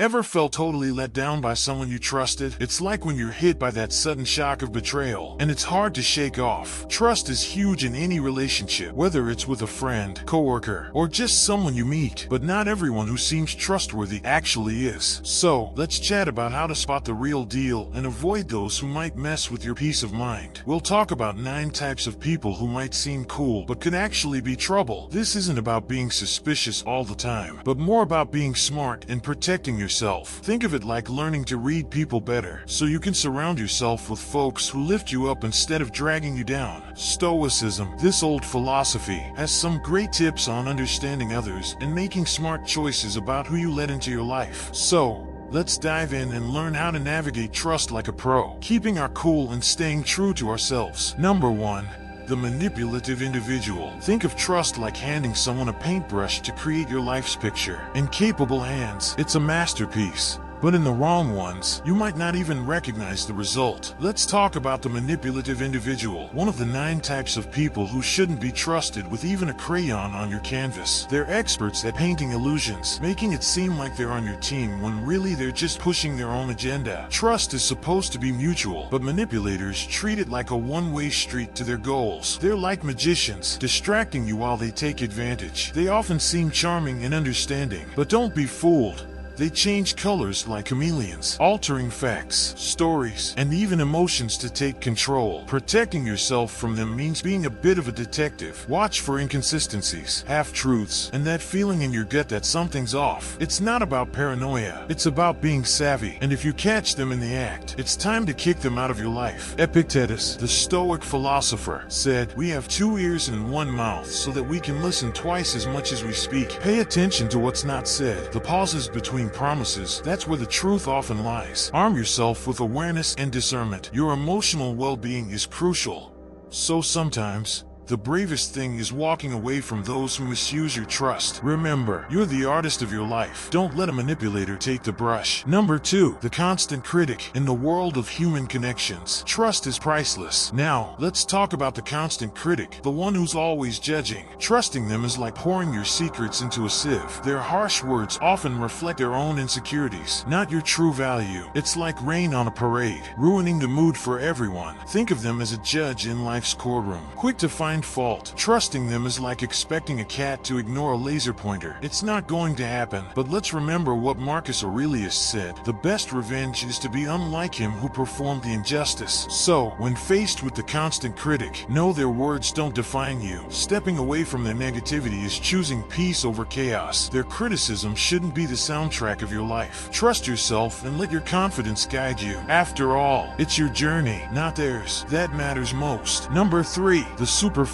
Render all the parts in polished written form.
Ever felt totally let down by someone you trusted? It's like when you're hit by that sudden shock of betrayal, and it's hard to shake off. Trust is huge in any relationship, whether it's with a friend, coworker, or just someone you meet. But not everyone who seems trustworthy actually is. So, let's chat about how to spot the real deal and avoid those who might mess with your peace of mind. We'll talk about 9 types of people who might seem cool, but can actually be trouble. This isn't about being suspicious all the time, but more about being smart and protecting yourself. Think of it like learning to read people better, so you can surround yourself with folks who lift you up instead of dragging you down. Stoicism, this old philosophy, has some great tips on understanding others and making smart choices about who you let into your life. So, let's dive in and learn how to navigate trust like a pro, keeping our cool and staying true to ourselves. Number 1. The manipulative individual. Think of trust like handing someone a paintbrush to create your life's picture. In capable hands, it's a masterpiece. But in the wrong ones, you might not even recognize the result. Let's talk about the manipulative individual, one of the 9 types of people who shouldn't be trusted with even a crayon on your canvas. They're experts at painting illusions, making it seem like they're on your team when really they're just pushing their own agenda. Trust is supposed to be mutual, but manipulators treat it like a one-way street to their goals. They're like magicians, distracting you while they take advantage. They often seem charming and understanding, but don't be fooled. They change colors like chameleons, altering facts, stories, and even emotions to take control. Protecting yourself from them means being a bit of a detective. Watch for inconsistencies, half-truths, and that feeling in your gut that something's off. It's not about paranoia, it's about being savvy. And if you catch them in the act, it's time to kick them out of your life. Epictetus, the Stoic philosopher, said, "We have 2 ears and 1 mouth so that we can listen twice as much as we speak." Pay attention to what's not said. The pauses between promises, that's where the truth often lies. Arm yourself with awareness and discernment. Your emotional well-being is crucial. So sometimes, the bravest thing is walking away from those who misuse your trust. Remember, you're the artist of your life. Don't let a manipulator take the brush. Number 2. The constant critic. In the world of human connections, trust is priceless. Now, let's talk about the constant critic, the one who's always judging. Trusting them is like pouring your secrets into a sieve. Their harsh words often reflect their own insecurities, not your true value. It's like rain on a parade, ruining the mood for everyone. Think of them as a judge in life's courtroom, quick to find fault. Trusting them is like expecting a cat to ignore a laser pointer. It's not going to happen. But let's remember what Marcus Aurelius said: the best revenge is to be unlike him who performed the injustice. So, when faced with the constant critic, know their words don't define you. Stepping away from their negativity is choosing peace over chaos. Their criticism shouldn't be the soundtrack of your life. Trust yourself and let your confidence guide you. After all, it's your journey, not theirs, that matters most. Number 3. The superficially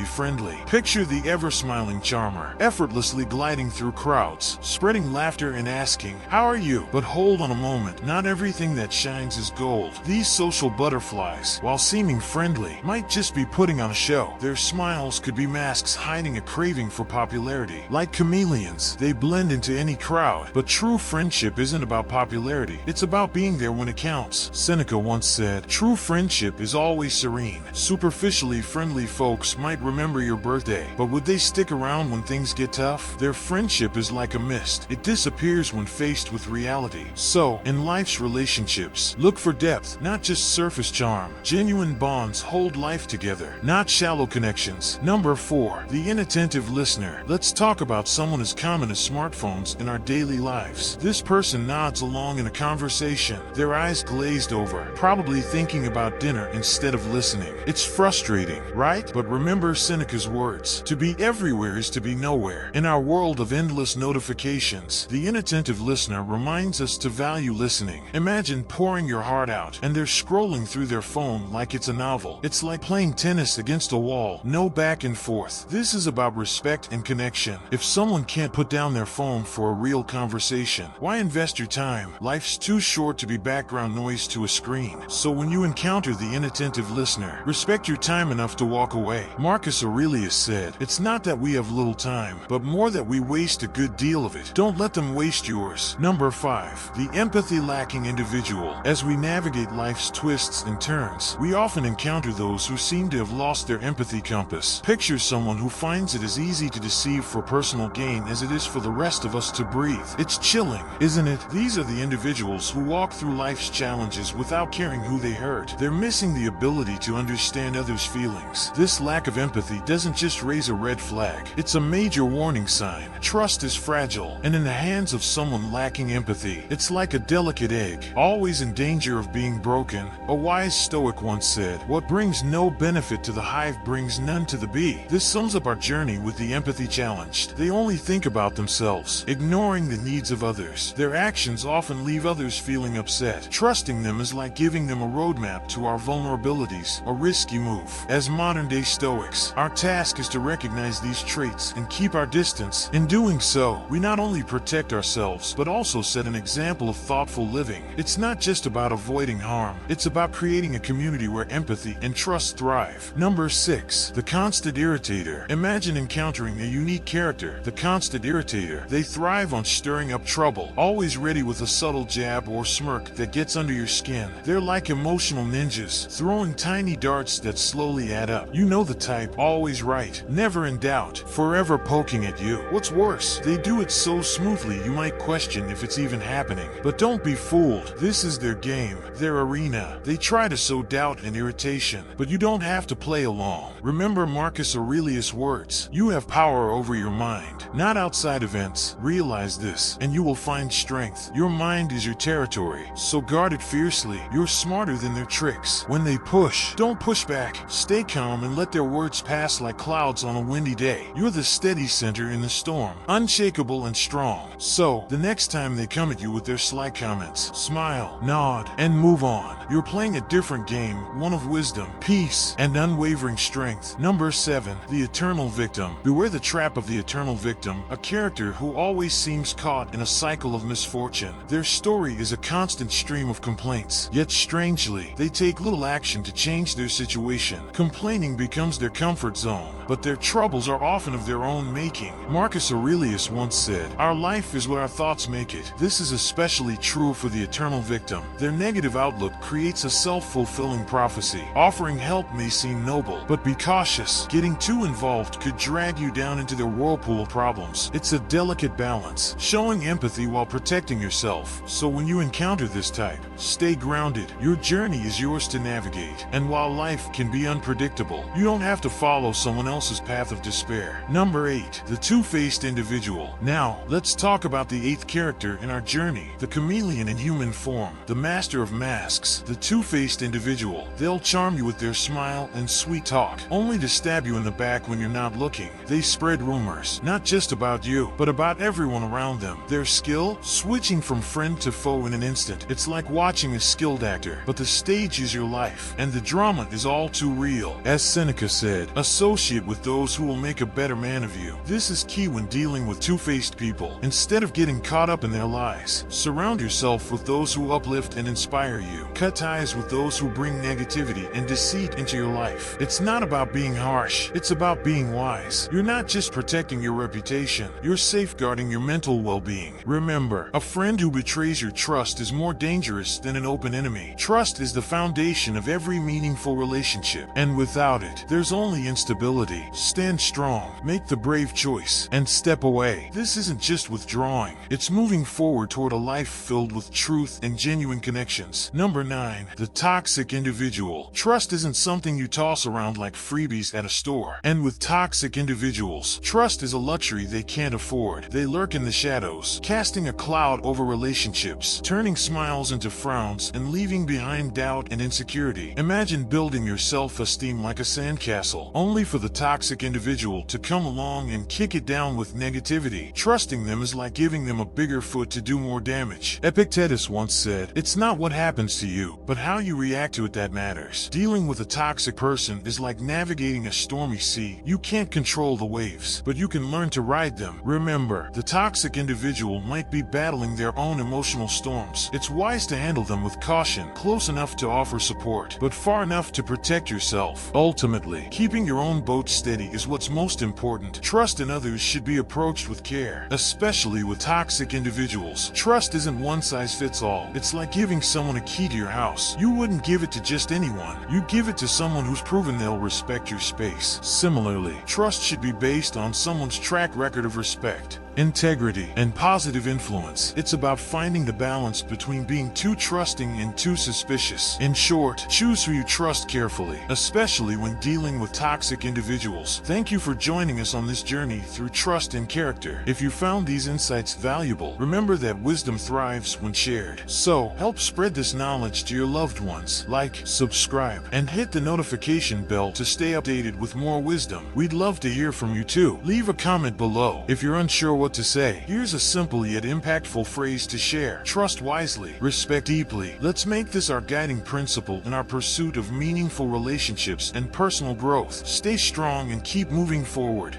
friendly. Picture the ever-smiling charmer, effortlessly gliding through crowds, spreading laughter and asking, "How are you?" But hold on a moment, not everything that shines is gold. These social butterflies, while seeming friendly, might just be putting on a show. Their smiles could be masks hiding a craving for popularity. Like chameleons, they blend into any crowd. But true friendship isn't about popularity, it's about being there when it counts. Seneca once said, "True friendship is always serene." Superficially friendly folks might remember your birthday, but would they stick around when things get tough? Their friendship is like a mist. It disappears when faced with reality. So, in life's relationships, look for depth, not just surface charm. Genuine bonds hold life together, not shallow connections. Number 4. The inattentive listener. Let's talk about someone as common as smartphones in our daily lives. This person nods along in a conversation, their eyes glazed over, probably thinking about dinner instead of listening. It's frustrating, right? But remember Seneca's words: to be everywhere is to be nowhere. In our world of endless notifications, the inattentive listener reminds us to value listening. Imagine pouring your heart out, and they're scrolling through their phone like it's a novel. It's like playing tennis against a wall, no back and forth. This is about respect and connection. If someone can't put down their phone for a real conversation, why invest your time? Life's too short to be background noise to a screen. So when you encounter the inattentive listener, respect your time enough to walk away. away. Marcus Aurelius said, "It's not that we have little time, but more that we waste a good deal of it. Don't let them waste yours." Number 5. The empathy-lacking individual. As we navigate life's twists and turns, we often encounter those who seem to have lost their empathy compass. Picture someone who finds it as easy to deceive for personal gain as it is for the rest of us to breathe. It's chilling, isn't it? These are the individuals who walk through life's challenges without caring who they hurt. They're missing the ability to understand others' feelings. This lack of empathy doesn't just raise a red flag, it's a major warning sign. Trust is fragile, and in the hands of someone lacking empathy, it's like a delicate egg, always in danger of being broken. A wise Stoic once said, "What brings no benefit to the hive brings none to the bee." This sums up our journey with the empathy challenged. They only think about themselves, ignoring the needs of others. Their actions often leave others feeling upset. Trusting them is like giving them a roadmap to our vulnerabilities, a risky move. As modern-day Stoics, our task is to recognize these traits and keep our distance. In doing so, we not only protect ourselves, but also set an example of thoughtful living. It's not just about avoiding harm, it's about creating a community where empathy and trust thrive. Number 6. The constant irritator. Imagine encountering a unique character, the constant irritator. They thrive on stirring up trouble, always ready with a subtle jab or smirk that gets under your skin. They're like emotional ninjas, throwing tiny darts that slowly add up. You know the type, always right, never in doubt, forever poking at you. What's worse, they do it so smoothly you might question if it's even happening. But don't be fooled. This is their game, their arena. They try to sow doubt and irritation, but you don't have to play along. Remember Marcus Aurelius' words, "You have power over your mind, not outside events." Realize this, and you will find strength. Your mind is your territory, so guard it fiercely. You're smarter than their tricks. When they push, don't push back. Stay calm and let their words pass like clouds on a windy day. You're the steady center in the storm, unshakable and strong. So, the next time they come at you with their sly comments, smile, nod, and move on. You're playing a different game, one of wisdom, peace, and unwavering strength. Number 7. The eternal victim. Beware the trap of the eternal victim, a character who always seems caught in a cycle of misfortune. Their story is a constant stream of complaints, yet strangely, they take little action to change their situation. Complaining becomes their comfort zone, but their troubles are often of their own making. Marcus Aurelius once said, "Our life is what our thoughts make it." This is especially true for the eternal victim. Their negative outlook creates a self-fulfilling prophecy. Offering help may seem noble, but be cautious. Getting too involved could drag you down into their whirlpool of problems. It's a delicate balance, showing empathy while protecting yourself. So when you encounter this type, stay grounded. Your journey is yours to navigate, and while life can be unpredictable, you don't have to follow someone else's path of despair. Number 8. The two-faced individual. Now, let's talk about the 8th character in our journey, the chameleon in human form, the master of masks, the two-faced individual. They'll charm you with their smile and sweet talk, only to stab you in the back when you're not looking. They spread rumors, not just about you, but about everyone around them. Their skill? Switching from friend to foe in an instant. It's like watching a skilled actor, but the stage is your life, and the drama is all too real. As Seneca said, associate with those who will make a better man of you. This is key when dealing with two-faced people. Instead of getting caught up in their lies, surround yourself with those who uplift and inspire you. Cut ties with those who bring negativity and deceit into your life. It's not about being harsh, it's about being wise. You're not just protecting your reputation, you're safeguarding your mental well-being. Remember, a friend who betrays your trust is more dangerous than an open enemy. Trust is the foundation of every meaningful relationship, and without it, there's only instability. Stand strong, make the brave choice, and step away. This isn't just withdrawing, it's moving forward toward a life filled with truth and genuine connections. Number 9. The toxic individual. Trust isn't something you toss around like freebies at a store. And with toxic individuals, trust is a luxury they can't afford. They lurk in the shadows, casting a cloud over relationships, turning smiles into frowns, and leaving behind doubt and insecurity. Imagine building your self-esteem like a sandcastle, only for the toxic individual to come along and kick it down with negativity. Trusting them is like giving them a bigger foot to do more damage. Epictetus once said, "It's not what happens to you, but how you react to it that matters." Dealing with a toxic person is like navigating a stormy sea. You can't control the waves, but you can learn to ride them. Remember, the toxic individual might be battling their own emotional storms. It's wise to handle them with caution, close enough to offer support, but far enough to protect yourself. Ultimately, keeping your own boat steady is what's most important. Trust in others should be approached with care, especially with toxic individuals. Trust isn't one size fits all. It's like giving someone a key to your house. You wouldn't give it to just anyone. You give it to someone who's proven they'll respect your space. Similarly, trust should be based on someone's track record of respect, integrity, and positive influence. It's about finding the balance between being too trusting and too suspicious. In short, choose who you trust carefully, especially when dealing with toxic individuals. Thank you for joining us on this journey through trust and character. If you found these insights valuable, remember that wisdom thrives when shared. So, help spread this knowledge to your loved ones. Like, subscribe, and hit the notification bell to stay updated with more wisdom. We'd love to hear from you too. Leave a comment below if you're unsure what to say. Here's a simple yet impactful phrase to share. Trust wisely, respect deeply. Let's make this our guiding principle in our pursuit of meaningful relationships and personal growth. Stay strong and keep moving forward.